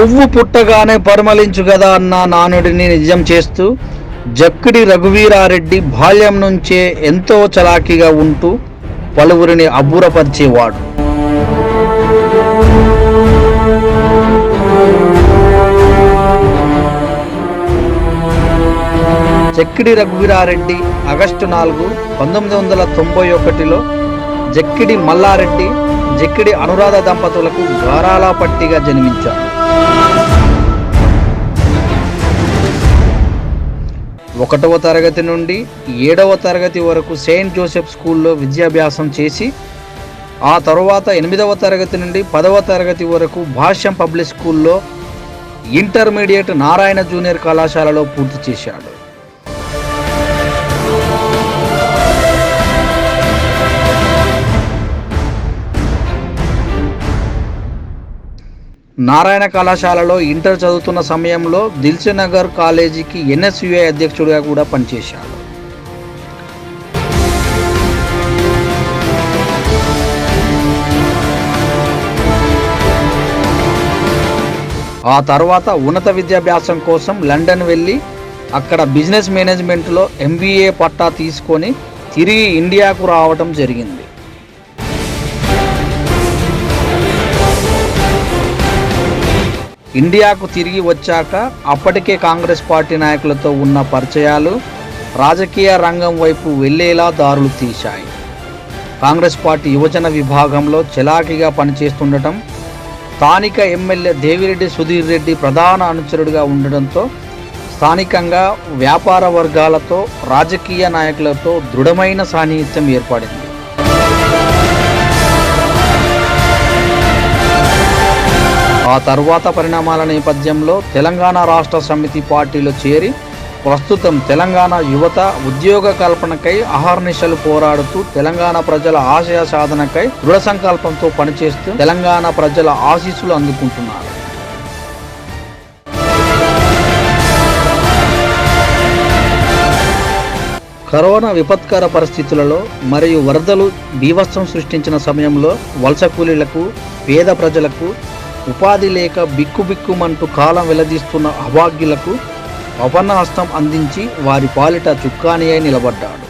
పువ్వు పుట్టగానే పరిమళించు గదా అన్న నానుడిని నిజం చేస్తూ జక్కిడి రఘువీరారెడ్డి బాల్యం నుంచే ఎంతో చలాకీగా ఉంటూ పలువురిని అబ్బురపరిచేవాడు. జక్కిడి రఘువీరారెడ్డి ఆగస్టు 4, 1991లో జక్కిడి మల్లారెడ్డి, జక్కిడి అనురాధ దంపతులకు గారాలపట్టిగా జన్మించాడు. 1వ తరగతి నుండి 7వ తరగతి వరకు సెయింట్ జోసెఫ్ స్కూల్లో విద్యాభ్యాసం చేసి ఆ తరువాత 8వ తరగతి నుండి 10వ తరగతి వరకు భాష్యం పబ్లిక్ స్కూల్లో ఇంటర్మీడియట్ నారాయణ జూనియర్ కళాశాలలో పూర్తి చేశాడు. నారాయణ కళాశాలలో ఇంటర్ చదువుతున్న సమయంలో దిల్సుఖ్నగర్ కాలేజీకి NSUI అధ్యక్షుడిగా కూడా పనిచేశాడు. ఆ తర్వాత ఉన్నత విద్యాభ్యాసం కోసం లండన్ వెళ్ళి అక్కడ బిజినెస్ మేనేజ్మెంట్లో MBA పట్టా తీసుకొని తిరిగి ఇండియాకు రావడం జరిగింది. ఇండియాకు తిరిగి వచ్చాక అప్పటికే కాంగ్రెస్ పార్టీ నాయకులతో ఉన్న పరిచయాలు రాజకీయ రంగం వైపు వెళ్లేలా దారులు తీశాయి. కాంగ్రెస్ పార్టీ యువజన విభాగంలో చలాకీగా పనిచేస్తుండటం, స్థానిక ఎమ్మెల్యే దేవిరెడ్డి సుధీర్ రెడ్డి ప్రధాన అనుచరుడిగా ఉండడంతో స్థానికంగా వ్యాపార వర్గాలతో, రాజకీయ నాయకులతో దృఢమైన సాన్నిహిత్యం ఏర్పడింది. ఆ తర్వాత పరిణామాల నేపథ్యంలో తెలంగాణ రాష్ట్ర సమితి పార్టీలో చేరి ప్రస్తుతం తెలంగాణ యువత ఉద్యోగ కల్పనకై అహర్నిశలు పోరాడుతూ తెలంగాణ ప్రజల ఆశయ సాధనకై దృఢ సంకల్పంతో పనిచేస్తూ తెలంగాణ ప్రజల ఆశీస్సులు అందుకుంటున్నారు. కరోనా విపత్కర పరిస్థితులలో మరియు వరదలు బీభత్సం సృష్టించిన సమయంలో వలస కూలీలకు, పేద ప్రజలకు ఉపాధి లేక బిక్కుబిక్కుమంటూ కాలం వెల్లదీస్తున్న అభాగ్యులకు అపన్నహస్తం అందించి వారి పాలిట చుక్కాని అయి నిలబడ్డాడు.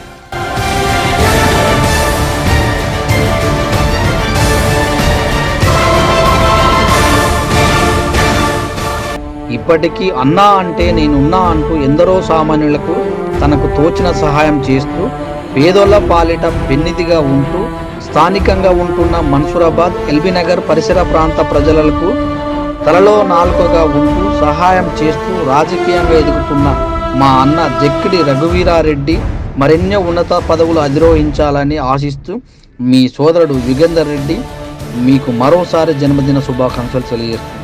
ఇప్పటికీ అన్నా అంటే నేనున్నా అంటూ ఎందరో సామాన్యులకు తనకు తోచిన సహాయం చేస్తూ పేదోళ్ల పాలిట పెన్నిదిగా ఉంటూ స్థానికంగా ఉంటున్న మన్సూరాబాద్, ఎల్బీనగర్ పరిసర ప్రాంత ప్రజలకు తలలో నాలుకగా ఉంటూ సహాయం చేస్తూ రాజకీయంగా ఎదుగుతున్న మా అన్న జక్కిడి రఘువీరారెడ్డి మరెన్నో ఉన్నత పదవులు అధిరోహించాలని ఆశిస్తూ మీ సోదరుడు యుగేందర్ రెడ్డి మీకు మరోసారి జన్మదిన శుభాకాంక్షలు తెలియజేస్తున్నాను.